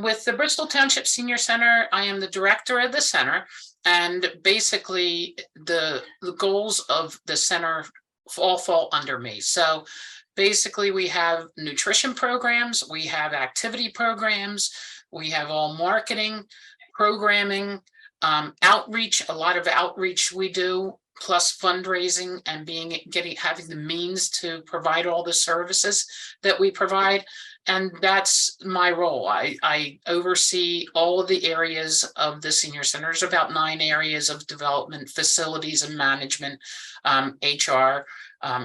With the Bristol Township Senior Center, I am the director of the center, and basically the goals of the center all fall under me. So basically we have nutrition programs, we have activity programs, we have all marketing, programming, outreach, a lot of outreach we do, plus fundraising and having the means to provide all the services that we provide. And that's my role. I oversee all of the areas of the senior center. There's about 9 areas of development, facilities and management, HR,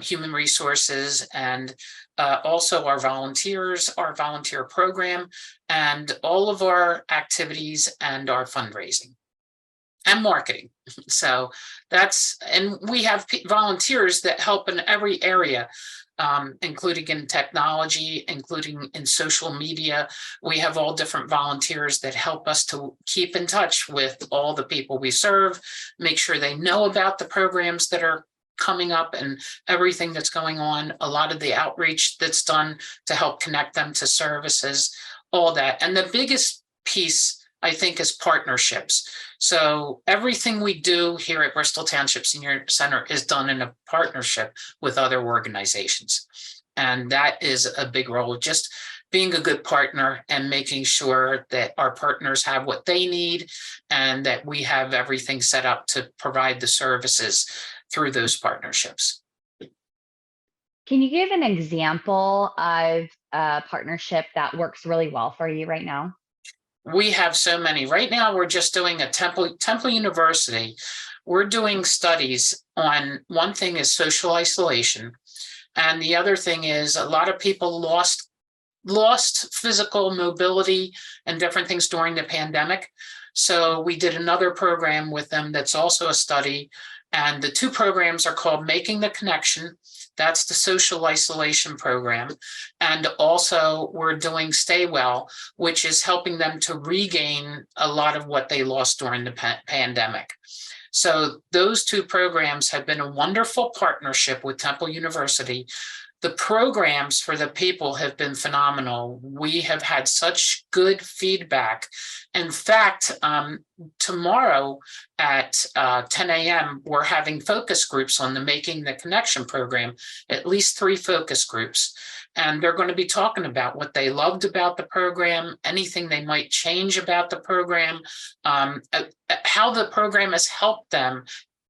human resources, and also our volunteers, our volunteer program, and all of our activities and our fundraising and marketing. So and we have volunteers that help in every area, including in technology, including in social media. We have all different volunteers that help us to keep in touch with all the people we serve, make sure they know about the programs that are coming up and everything that's going on, a lot of the outreach that's done to help connect them to services, all that. And the biggest piece, I think, is partnerships. So everything we do here at Bristol Township Senior Center is done in a partnership with other organizations. And that is a big role of just being a good partner and making sure that our partners have what they need and that we have everything set up to provide the services through those partnerships. Can you give an example of a partnership that works really well for you right now? We have so many. Right now, we're just doing a Temple University. We're doing studies on, one thing is social isolation. And the other thing is a lot of people lost physical mobility and different things during the pandemic. So we did another program with them that's also a study. And the 2 programs are called Making the Connection. That's the social isolation program. And also we're doing Stay Well, which is helping them to regain a lot of what they lost during the pandemic. So those 2 programs have been a wonderful partnership with Temple University. The programs for the people have been phenomenal. We have had such good feedback. In fact, tomorrow at 10 a.m., we're having focus groups on the Making the Connection program, at least 3 focus groups. And they're going to be talking about what they loved about the program, anything they might change about the program, how the program has helped them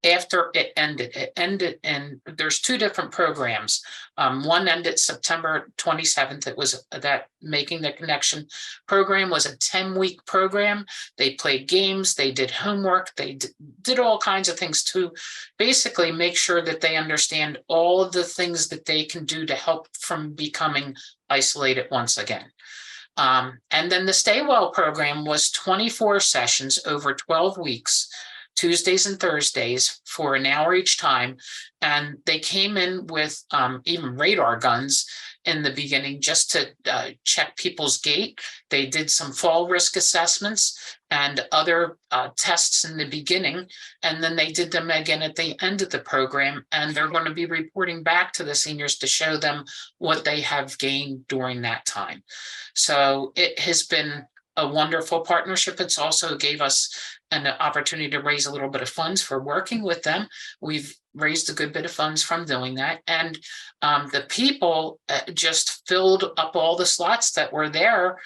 after it ended. It ended, and there's 2 different programs. One ended September 27th. It was that Making the Connection program was a 10-week program. They played games, they did homework, they did all kinds of things to basically make sure that they understand all of the things that they can do to help from becoming isolated once again. And then the Stay Well program was 24 sessions over 12 weeks. Tuesdays and Thursdays for an hour each time. And they came in with even radar guns in the beginning just to check people's gait. They did some fall risk assessments and other tests in the beginning. And then they did them again at the end of the program. And they're going to be reporting back to the seniors to show them what they have gained during that time. So it has been a wonderful partnership. It's also gave us an opportunity to raise a little bit of funds for working with them. We've raised a good bit of funds from doing that. And the people just filled up all the slots that were there,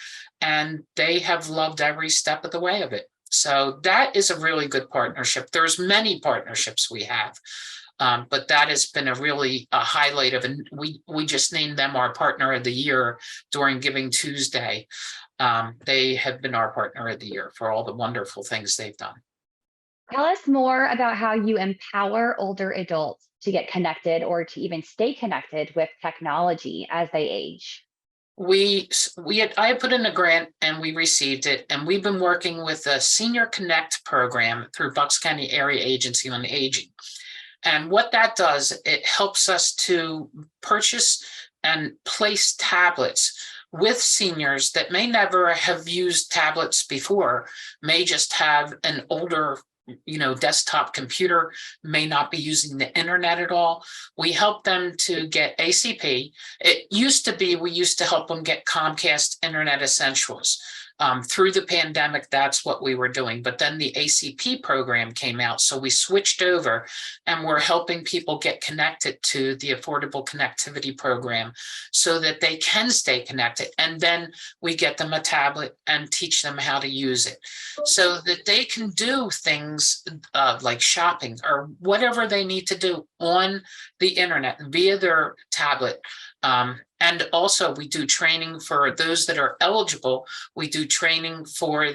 and they have loved every step of the way of it. So that is a really good partnership. There's many partnerships we have. But that has been a highlight of, and we just named them our partner of the year during Giving Tuesday. They have been our partner of the year for all the wonderful things they've done. Tell us more about how you empower older adults to get connected or to even stay connected with technology as they age. I had put in a grant and we received it, and we've been working with the Senior Connect program through Bucks County Area Agency on Aging. And what that does, it helps us to purchase and place tablets with seniors that may never have used tablets before, may just have an older desktop computer, may not be using the internet at all. We help them to get ACP. It used to be, we used to help them get Comcast Internet Essentials. Through the pandemic, that's what we were doing. But then the ACP program came out, so we switched over and we're helping people get connected to the Affordable Connectivity Program so that they can stay connected. And then we get them a tablet and teach them how to use it so that they can do things like shopping or whatever they need to do on the internet via their tablet. And also we do training for those that are eligible. We do training for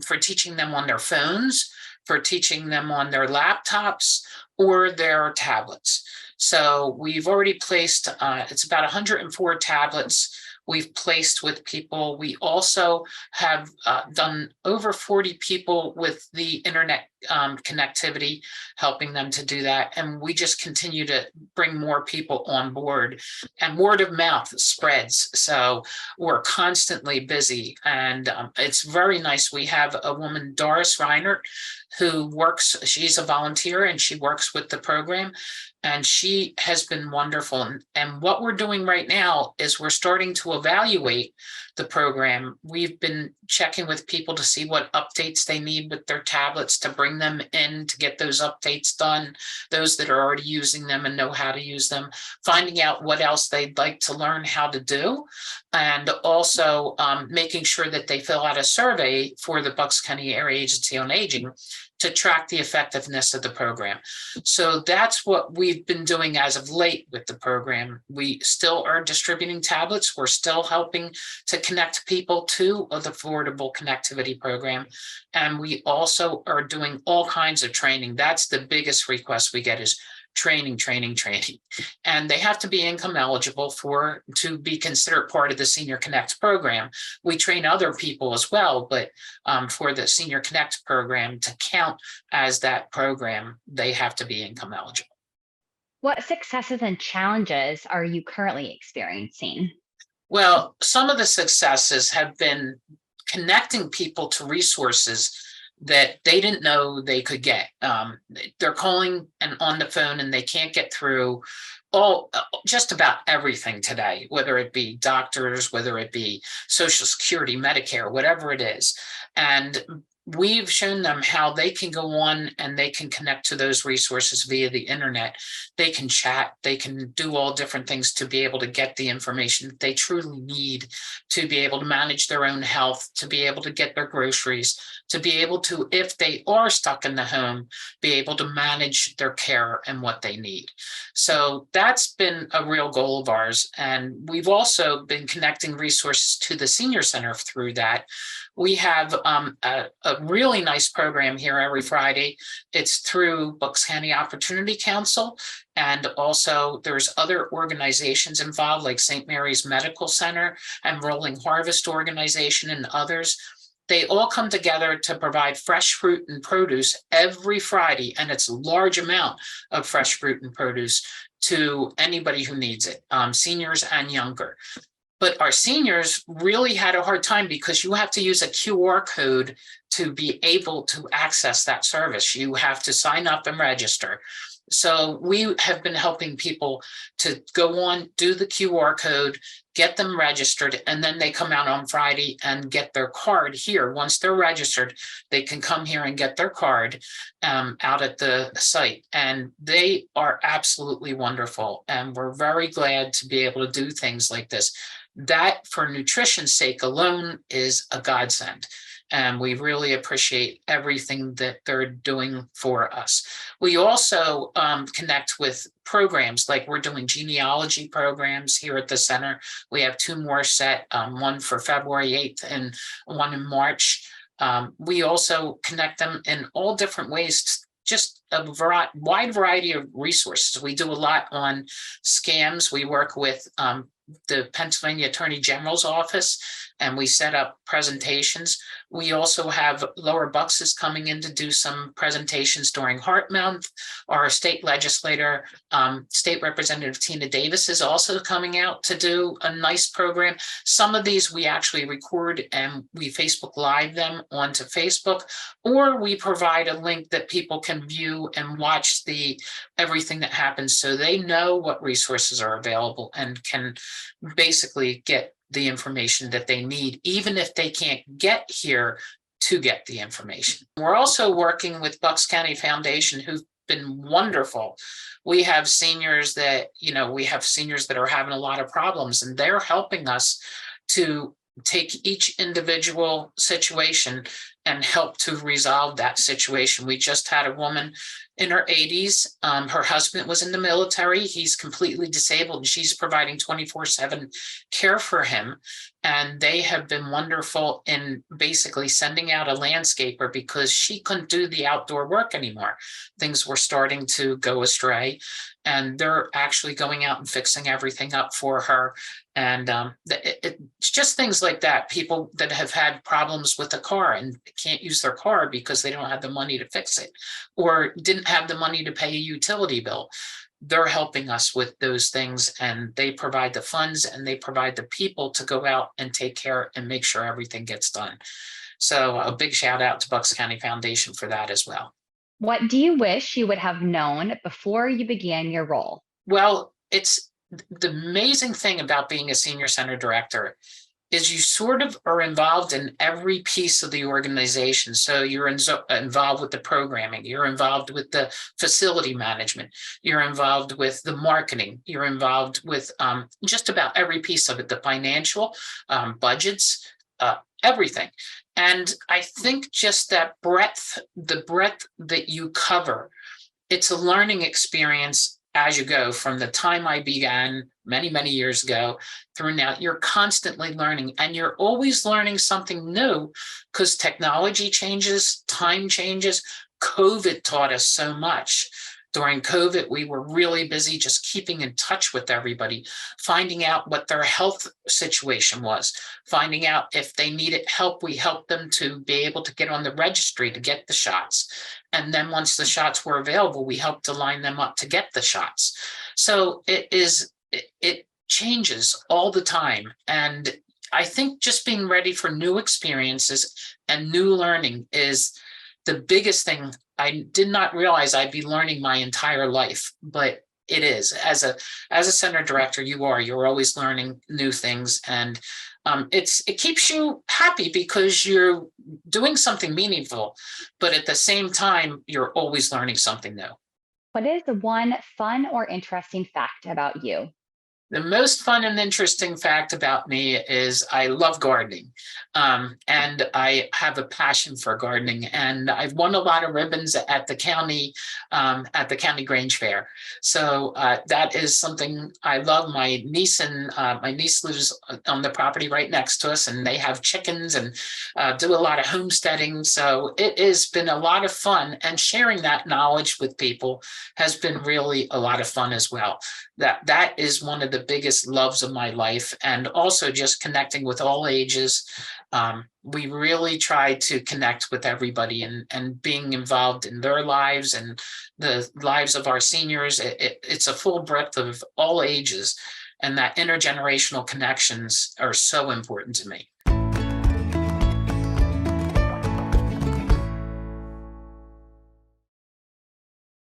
for teaching them on their phones, for teaching them on their laptops or their tablets. So we've already placed, it's about 104 tablets we've placed with people. We also have done over 40 people with the internet connectivity, helping them to do that. And we just continue to bring more people on board, and word of mouth spreads. So we're constantly busy, and it's very nice. We have a woman, Doris Reinert, who works, she's a volunteer and she works with the program, and she has been wonderful. And what we're doing right now is we're starting to evaluate the program. We've been checking with people to see what updates they need with their tablets, to bring them in to get those updates done, those that are already using them and know how to use them, finding out what else they'd like to learn how to do, and also making sure that they fill out a survey for the Bucks County Area Agency on Aging to track the effectiveness of the program. So that's what we've been doing as of late with the program. We still are distributing tablets. We're still helping to connect people to the Affordable Connectivity Program. And we also are doing all kinds of training. That's the biggest request we get, is training. And they have to be income eligible to be considered part of the Senior Connect program. We train other people as well, but for the Senior Connect program to count as that program, they have to be income eligible. What successes and challenges are you currently experiencing? Well, some of the successes have been connecting people to resources that they didn't know they could get. They're calling and on the phone and they can't get through just about everything today, whether it be doctors, whether it be Social Security, Medicare, whatever it is. And we've shown them how they can go on and they can connect to those resources via the internet. They can chat, they can do all different things to be able to get the information that they truly need to be able to manage their own health, to be able to get their groceries, to be able to, if they are stuck in the home, be able to manage their care and what they need. So that's been a real goal of ours. And we've also been connecting resources to the Senior Center through that. We have a really nice program here every Friday. It's through Bucks County Opportunity Council. And also there's other organizations involved, like St. Mary's Medical Center and Rolling Harvest Organization and others. They all come together to provide fresh fruit and produce every Friday, and it's a large amount of fresh fruit and produce to anybody who needs it, seniors and younger. But our seniors really had a hard time because you have to use a QR code to be able to access that service. You have to sign up and register. So we have been helping people to go on, do the QR code, get them registered, and then they come out on Friday and get their card here. Once they're registered, they can come here and get their card out at the site. And they are absolutely wonderful. And we're very glad to be able to do things like this. That, for nutrition's sake alone, is a godsend. And we really appreciate everything that they're doing for us. We also connect with programs, like we're doing genealogy programs here at the center. We have 2 more set, one for February 8th and one in March. We also connect them in all different ways, just a wide variety of resources. We do a lot on scams. We work with the Pennsylvania Attorney General's office, and we set up presentations. We also have Lower Bucks is coming in to do some presentations during Heart Month. Our state legislator, State Representative Tina Davis, is also coming out to do a nice program. Some of these we actually record and we Facebook Live them onto Facebook, or we provide a link that people can view review and watch everything that happens, so they know what resources are available and can basically get the information that they need, even if they can't get here to get the information. We're also working with Bucks County Foundation, who've been wonderful. We have seniors that are having a lot of problems, and they're helping us to take each individual situation and help to resolve that situation. We just had a woman in her 80s. Her husband was in the military. He's completely disabled, and she's providing 24/7 care for him. And they have been wonderful in basically sending out a landscaper because she couldn't do the outdoor work anymore. Things were starting to go astray, and they're actually going out and fixing everything up for her. And it's just things like that. People that have had problems with a car and can't use their car because they don't have the money to fix it, or didn't have the money to pay a utility bill. They're helping us with those things, and they provide the funds and they provide the people to go out and take care and make sure everything gets done. So a big shout out to Bucks County Foundation for that as well. What do you wish you would have known before you began your role? Well, it's the amazing thing about being a senior center director is you sort of are involved in every piece of the organization. So you're involved with the programming, you're involved with the facility management, you're involved with the marketing, you're involved with just about every piece of it, the financial, budgets, everything. And I think just the breadth that you cover, it's a learning experience as you go from the time I began many, many years ago through now. You're constantly learning, and you're always learning something new because technology changes, time changes. COVID taught us so much. During COVID, we were really busy just keeping in touch with everybody, finding out what their health situation was, finding out if they needed help. We helped them to be able to get on the registry to get the shots. And then once the shots were available, we helped to line them up to get the shots. So it changes all the time. And I think just being ready for new experiences and new learning is the biggest thing. I did not realize I'd be learning my entire life, but it is. As a center director, you're always learning new things, and it keeps you happy because you're doing something meaningful, but at the same time, you're always learning something new. What is the one fun or interesting fact about you? The most fun and interesting fact about me is I love gardening, and I have a passion for gardening. And I've won a lot of ribbons at the county Grange Fair. So that is something I love. My niece lives on the property right next to us, and they have chickens and do a lot of homesteading. So it has been a lot of fun, and sharing that knowledge with people has been really a lot of fun as well. That is one of the biggest loves of my life, and also just connecting with all ages. We really try to connect with everybody and being involved in their lives and the lives of our seniors. It's a full breadth of all ages, and that intergenerational connections are so important to me.